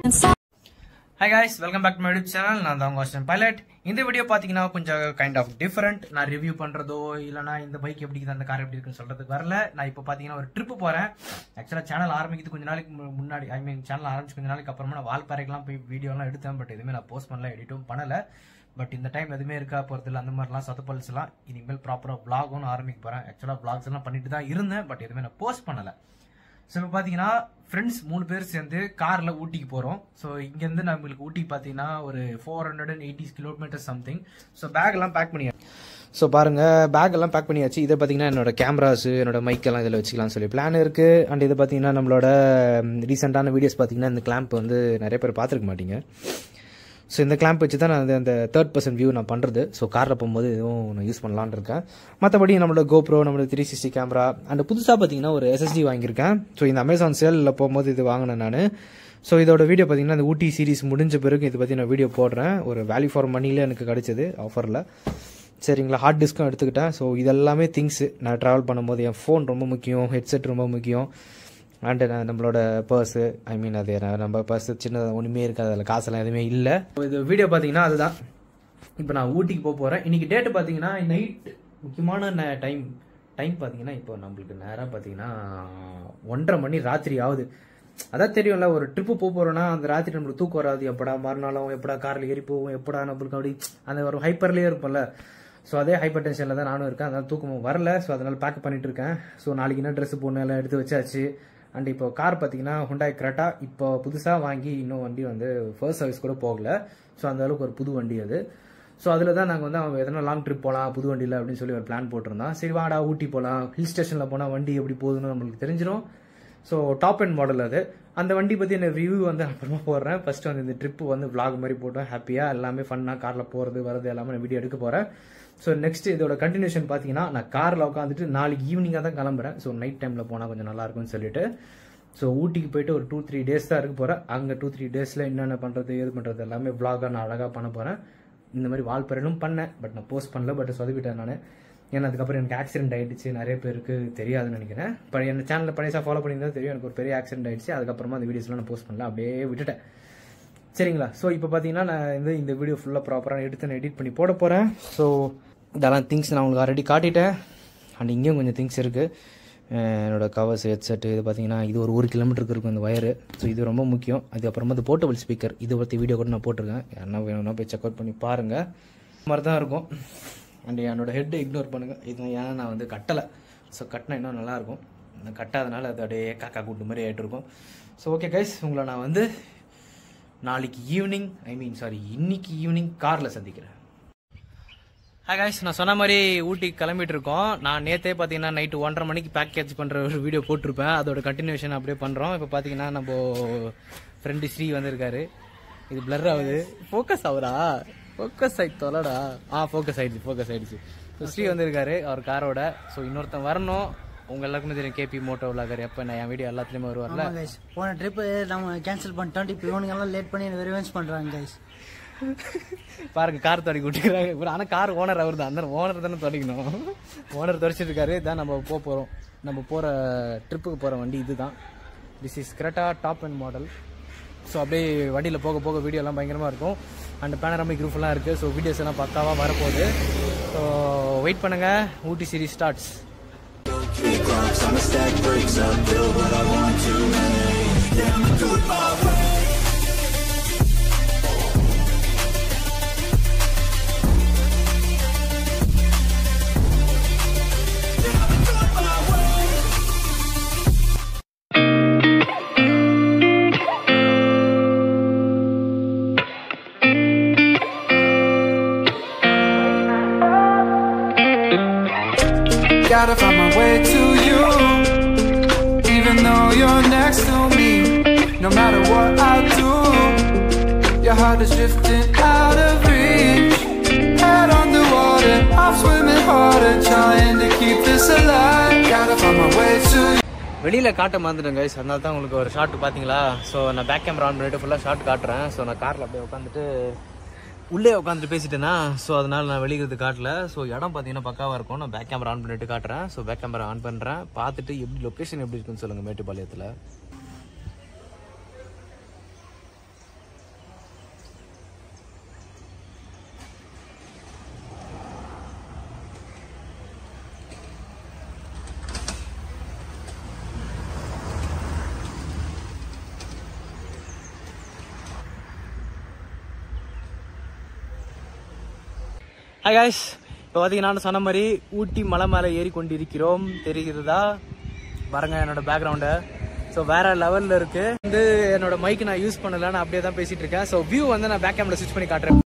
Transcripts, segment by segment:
Hi guys, welcome back to my YouTube channel. நான் தான் Austin Pilot. இந்த video பாத்தீங்கன்னா கொஞ்சம் கைண்ட் ஆஃப் டிஃபரெண்ட். நான் ரிவ்யூ பண்றதோ இல்லனா இந்த பைக் எப்படி இருக்கு அந்த கார் எப்படி இருக்குன்னு சொல்றதுக்கு வரல. நான் இப்போ பாத்தீங்கன்னா ஒரு ட்ரிப் போறேன். ஆக்சுவலா சேனல் ஆரம்பிக்கிறது கொஞ்ச நாளைக்கு முன்னாடி சேனல் ஆரம்பிச்சு கொஞ்ச நாளைக்கு அப்புறமா நான் வால்பாறைக்கெல்லாம் போய் வீடியோ எல்லாம் எடுத்தேன். பட் எதுவுமே நான் போஸ்ட் பண்ணல, எடிட்டும் பண்ணல. பட் இந்த டைம் எதுவுமே இருக்கா போறது இல்லை, அந்த மாதிரிலாம் சத்தப்பல்ஸ் எல்லாம் இனிமேல் ப்ராப்பரா vlog-ம் ஆரம்பிக்க போறேன். ஆக்சுவலா vlogs எல்லாம் பண்ணிட்டு தான் இருந்தேன், பட் எதுவுமே நான் போஸ்ட் பண்ணல. ஸோ இப்போ பார்த்தீங்கன்னா ஃப்ரெண்ட்ஸ் 3 பேர் சேர்ந்து காரில் ஊட்டிக்கு போகிறோம். ஸோ இங்கேருந்து நம்மளுக்கு ஊட்டிக்கு பார்த்தீங்கன்னா ஒரு 480 கிலோமீட்டர் சம்திங். ஸோ பேக்கெல்லாம் பேக் பண்ணியாச்சு. ஸோ பாருங்கள், பேக்கெல்லாம் பேக் பண்ணியாச்சு. இதை பார்த்தீங்கன்னா என்னோட கேமராஸு என்னோட மைக்கெல்லாம் இதில் வச்சுக்கலாம்னு சொல்லி பிளான் இருக்குது. அண்ட் இது பார்த்தீங்கன்னா நம்மளோட ரீசெண்டான வீடியோஸ் பார்த்தீங்கன்னா இந்த கிளாம்ப் வந்து நிறைய பேர் பார்த்துருக்க மாட்டீங்க. ஸோ இந்த கிளாம்ப் வச்சு தான் நான் அந்த 3rd person வியூ நான் பண்ணுறது. ஸோ காரில் போகும்போது எதுவும் நான் யூஸ் பண்ணலான்னு இருக்கேன். மற்றபடி நம்மளோட GoPro, நம்மளோட 360 கேமரா அண்ட் புதுசாக பார்த்தீங்கன்னா ஒரு SSD வாங்கியிருக்கேன். ஸோ இந்த அமேசான் சேலில் போகும்போது இது வாங்கினேன் நான். ஸோ இதோட வீடியோ பார்த்தீங்கன்னா இந்த ஊட்டி சீரிஸ் முடிஞ்ச பிறகு இதை பற்றி நான் வீடியோ போடுறேன். ஒரு வேல்யூ ஃபார் மணியில் எனக்கு கிடச்சிது ஆஃபரில். சரிங்களா, ஹார்ட் டிஸ்க்கும் எடுத்துக்கிட்டேன். ஸோ இதெல்லாமே திங்ஸு. நான் ட்ராவல் பண்ணும்போது என் ஃபோன் ரொம்ப முக்கியம், ஹெட்செட் ரொம்ப முக்கியம். அண்டு நம்மளோட பர்ஸு, அது நம்ம பர்ஸு சின்னதாக ஒன்றுமே இருக்காது, அதில் காசெல்லாம் எதுவுமே இல்லை. இது வீடியோ பார்த்தீங்கன்னா அதுதான். இப்போ நான் ஊட்டிக்கு போகிறேன். இன்றைக்கி டேட்டு பார்த்தீங்கன்னா நைட் முக்கியமான டைம் பார்த்தீங்கன்னா இப்போ நம்மளுக்கு நேராக பார்த்தீங்கன்னா 1:30 மணி ராத்திரி ஆகுது. அதான் தெரியும்ல, ஒரு ட்ரிப்பு போகிறோன்னா அந்த ராத்திரி நம்மளுக்கு தூக்கம் வராது. எப்படா மறுநாளும் எப்படா காரில் ஏறி போவோம், எப்படா நம்மளுக்கு அப்படி அந்த ஒரு ஹைப்பர்லேயே இருப்போம்ல. ஸோ அதே ஹைப்பர் டென்ஷனில் தான் நானும் இருக்கேன். அதனால் தூக்கமும் வரல. ஸோ அதனால் பேக் பண்ணிட்டு இருக்கேன். ஸோ நாளைக்கு என்ன ட்ரெஸ்ஸு போடணும் எல்லாம் எடுத்து வச்சாச்சு. அண்ட் இப்போ கார் பார்த்தீங்கன்னா Hyundai Creta இப்போ புதுசாக வாங்கி இன்னும் வண்டி வந்து ஃபர்ஸ்ட் சர்வீஸ் கூட போகல. ஸோ அந்த அளவுக்கு ஒரு புது வண்டி அது. ஸோ அதில் தான் நாங்கள் வந்து அவங்க எதனா லாங் ட்ரிப் போகலாம் புது வண்டியில் அப்படின்னு சொல்லி ஒரு பிளான் போட்டிருந்தோம். சரி வாடா ஊட்டி போகலாம், ஹில் ஸ்டேஷனில் போனால் வண்டி எப்படி போகுதுன்னு நம்மளுக்கு தெரிஞ்சிடும். ஸோ டாப் அண்ட் மாடல் அது. அந்த வண்டி பற்றி என்ன ரிவ்யூ வந்து அப்புறமா போடுறேன். ஃபர்ஸ்ட் வந்து இந்த ட்ரிப்பு வந்து vlog மாதிரி போட்டோம். ஹாப்பியாக எல்லாமே ஃபன்னாக காரில் போகிறது வரது எல்லாமே நான் வீடியோ எடுக்க போகிறேன். ஸோ நெக்ஸ்ட் இதோட கண்டினியூஷன் பார்த்தீங்கன்னா நான் காரில் உட்காந்துட்டு நாளைக்கு ஈவினிங்காக தான் கிளம்புறேன். ஸோ நைட் டைமில் போனால் கொஞ்சம் நல்லாயிருக்கும்னு சொல்லிட்டு ஸோ ஊட்டிக்கு போயிட்டு ஒரு 2-3 டேஸ் தான் இருக்க போகிறேன். அங்கே 2-3 டேஸில் என்னென்ன பண்ணுறது ஏது பண்ணுறது எல்லாமே vlog-ஆக நான் அழகாக பண்ண போகிறேன். இந்த மாதிரி வால்பாறையிலும் பண்ணேன், பட் நான் போஸ்ட் பண்ணல. பட் சொதப்பிட்டேன் நான். ஏன்னா அதுக்கப்புறம் எனக்கு ஆக்சிடென்ட் ஆகிடுச்சு. நிறைய பேருக்கு தெரியாதுன்னு நினைக்கிறேன். இப்போ என் சேனலில் பழையசாக ஃபாலோ பண்ணியிருந்தா தெரியும், எனக்கு ஒரு பெரிய ஆக்சிடென்ட் ஆகிடுச்சு. அதுக்கப்புறமா அந்த வீடியோஸ்லாம் நான் போஸ்ட் பண்ணல, அப்படியே விட்டுட்டேன். சரிங்களா, ஸோ இப்போ பார்த்தீங்கன்னா நான் இந்த வீடியோ ஃபுல்லாக ப்ராப்பராக எடுத்து நான் எடிட் பண்ணி போட போகிறேன். ஸோ இதெல்லாம் திங்ஸ் நான் உங்களுக்கு ஆல்ரெடி காட்டிட்டேன். அண்ட் இங்கேயும் கொஞ்சம் திங்ஸ் இருக்குது. என்னோடய கவர்ஸ், ஹெட்செட்டு, இது பார்த்தீங்கன்னா இது ஒரு 1 கிலோமீட்டருக்கு இருக்கும் இந்த ஒயரு. ஸோ இது ரொம்ப முக்கியம். அதுக்கப்புறமா இது போர்ட்டபிள் ஸ்பீக்கர், இதை பற்றி வீடியோ கூட நான் போட்டிருக்கேன். யாருன்னா வேணும்னா போய் செக் அவுட் பண்ணி பாருங்கள். இந்த மாதிரி தான் இருக்கும். அண்ட் என்னோட ஹெட்டை இக்னோர் பண்ணுங்கள். இது ஏன்னா நான் வந்து கட்டலை. ஸோ கட்டினா இன்னும் நல்லாயிருக்கும். கட்டாதனால அது அப்படியே காக்கா கூட்டு மாதிரி ஆகிட்டு இருக்கும். ஸோ ஓகே கைஸ், உங்களை நான் வந்து நாளைக்கு ஈவினிங் இன்னைக்கு ஈவினிங் காரில் சந்திக்கிறேன். ஹாய் காய்ஸ், நான் சொன்ன மாதிரி ஊட்டிக்கு கிளம்பிட்டு இருக்கோம். நான் நேற்றே பார்த்தீங்கன்னா நைட்டு 1:30 மணிக்கு பேக்கேஜ் பண்ணுற ஒரு வீடியோ போட்டிருப்பேன். அதோட கண்டினியூஷன் அப்படியே பண்ணுறோம். இப்போ பார்த்தீங்கன்னா நம்ம ஃப்ரெண்டு ஸ்ரீ வந்திருக்காரு. இது பிளர் ஆகுது, ஃபோக்கஸ் ஆகுதா? ஃபோக்கஸ் ஆகிட்டு தொலைடா. ஃபோக்கஸ் ஆகிடுச்சு. ஸோ ஸ்ரீ வந்திருக்காரு அவர் காரோட. ஸோ இன்னொருத்தன் வரணும். உங்கள் எல்லாருக்குமே தெரியும் KP மோட்டோ விளாகர். எப்போ நான் என் வீடியோ எல்லாத்துலேயுமே வருவார்ல. போன ட்ரிப்பு நம்ம கேன்சல் பண்ணிட்டோம். இப்போ இவனுங்கெல்லாம் லேட் பண்ணி ரிவெஞ்ச் பண்ணுறாங்க கைஸ். பாருங்க, கார் தொடக்கி விட்டுக்கிறாங்க. ஆனால் கார் ஓனர் அவர் தான். அந்த ஓனர் தானே தொடக்கணும். ஓனர் தொடச்சிட்டு இருக்காரு. தான் நம்ம போகிறோம். நம்ம போகிற ட்ரிப்புக்கு போகிற வண்டி இதுதான். This is Creta top and model. So அப்படியே வண்டியில் போக போக வீடியோலாம் பயங்கரமாக இருக்கும். அண்ட் பேனராமிக் ரூஃபெல்லாம் இருக்குது. ஸோ வீடியோஸ் எல்லாம் பக்காவாக வரப்போகுது. ஸோ வெயிட் பண்ணுங்கள். Ooty series starts. Gotta find my way to you, even though you're next to me. No matter what I do, your heart is drifting out of reach. Head underwater, I'm swimming harder, trying to keep this alive. Gotta find my way to you. வெளியில் காட்ட மறந்துட்டேன் guys. அதனால தான் உங்களுக்கு ஒரு short பார்த்தீங்களா. So நான் back camera on பண்ணிட்டு ஃபுல்லாக ஷார்ட் காட்டுறேன். ஸோ நான் காரில் அப்படியே உட்காந்துட்டு உள்ளே உட்காந்துட்டு பேசிட்டேன்னா. ஸோ அதனால் நான் வெளியிறது காட்டல. ஸோ இடம் பார்த்தீங்கன்னா பக்காவாக இருக்கும். நான் பேக் கேமரா ஆன் பண்ணிட்டு காட்டுறேன். ஸோ பேக் கேமரா ஆன் பண்ணுறேன். பார்த்துட்டு எப்படி லொக்கேஷன் எப்படி இருக்குன்னு சொல்லுங்கள் மேட்டுப்பாளையத்தில். ஹாய் காய்ஸ், இப்போ பார்த்தீங்கன்னா நான் சொன்ன மாதிரி ஊட்டி மலை மேலே ஏறி கொண்டு இருக்கிறோம். தெரிகிறதா பாருங்க என்னோட பேக்ரவுண்டை. ஸோ வேற லெவலில் இருக்கு. வந்து என்னோட மைக்கு நான் யூஸ் பண்ணல, நான் அப்படியே தான் பேசிட்டு இருக்கேன். ஸோ வியூ வந்து நான் பேக் கேமரா ஸ்விட்ச் பண்ணி காட்டுறேன்.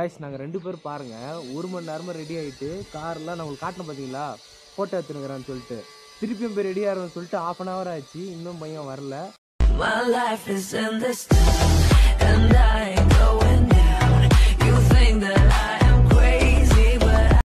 கைஸ், நாங்கள் 2 பேர் பாருங்க 1 மணி நேரமாக ரெடி ஆகிட்டு கார்லாம் நான் உங்களுக்கு காட்டணும் பார்த்தீங்களா, ஃபோட்டோ எடுத்துனுங்கிறான்னு சொல்லிட்டு திருப்பியும் போய் ரெடி ஆகிறோன்னு சொல்லிட்டு 1/2 hour ஆச்சு, இன்னும் பையன் வரல. My life is in this and I go in